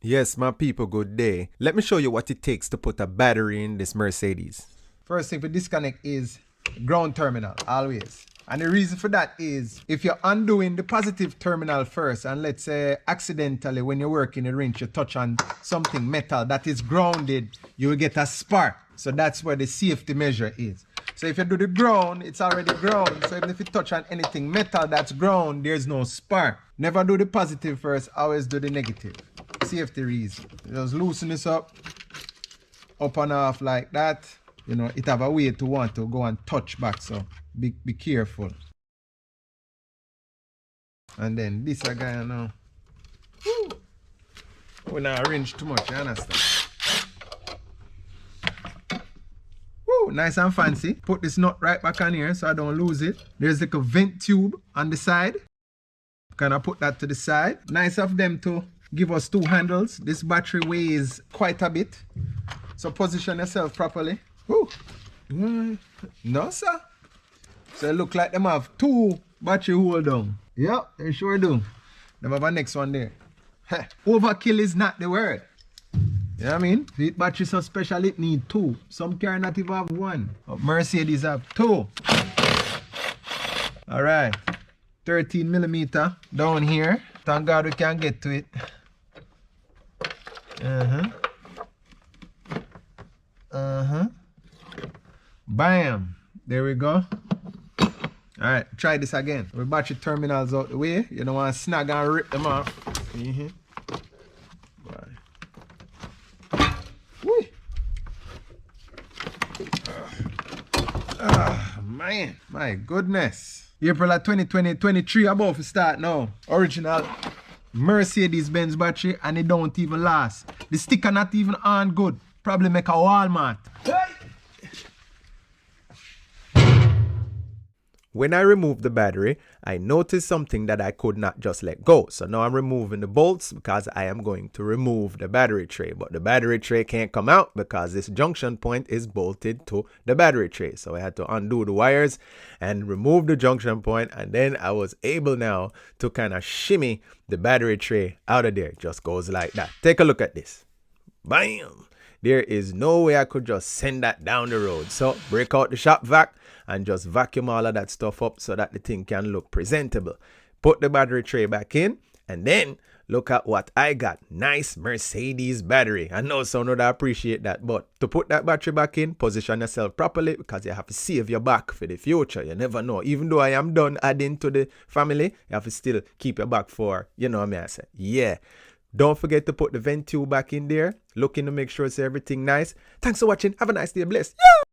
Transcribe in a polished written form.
Yes, my people, good day. Let me show you what it takes to put a battery in this Mercedes. First thing to disconnect is ground terminal, always. And the reason for that is if you're undoing the positive terminal first, and let's say accidentally when you're working the wrench, you touch on something metal that is grounded, you will get a spark. So that's where the safety measure is. So if you do the ground, it's already ground. So even if you touch on anything metal that's ground, there's no spark. Never do the positive first, always do the negative. Safety reason. Just loosen this up and off like that. You know, it have a way to want to go and touch back, so be careful. And then this guy now. We're not arrange too much, you understand? Woo, nice and fancy. Put this nut right back on here so I don't lose it. There's like a vent tube on the side. Kind of put that to the side. Nice of them to give us two handles. This battery weighs quite a bit. So position yourself properly. Woo. No, sir. So it look like them have two battery hold down. Yep, they sure do. Them have a next one there. Overkill is not the word. You know what I mean? The battery so special it need two. Some car not even have one. But Mercedes have two. Alright. 13 millimeter down here. Thank God we can get to it. Bam. There we go. Alright, try this again. We battery terminals out the way. You don't want to snag and rip them off. Man, my goodness. April of 2023 about to start now. Original Mercedes-Benz battery and it don't even last. The sticker not even on good. Probably make a Walmart. When I removed the battery, I noticed something that I could not just let go. So now I'm removing the bolts because I am going to remove the battery tray. But the battery tray can't come out because this junction point is bolted to the battery tray. So I had to undo the wires and remove the junction point. And then I was able now to kind of shimmy the battery tray out of there. It just goes like that. Take a look at this. Bam! There is no way I could just send that down the road. So break out the shop vac and just vacuum all of that stuff up so that the thing can look presentable. Put the battery tray back in and then look at what I got. Nice Mercedes battery. I know some would appreciate that, but to put that battery back in, position yourself properly because you have to save your back for the future. You never know. Even though I am done adding to the family, you have to still keep your back for, you know what I mean? I say, yeah. Don't forget to put the vent tube back in there. Looking to make sure it's everything nice. Thanks for watching. Have a nice day. Bless. Yeah.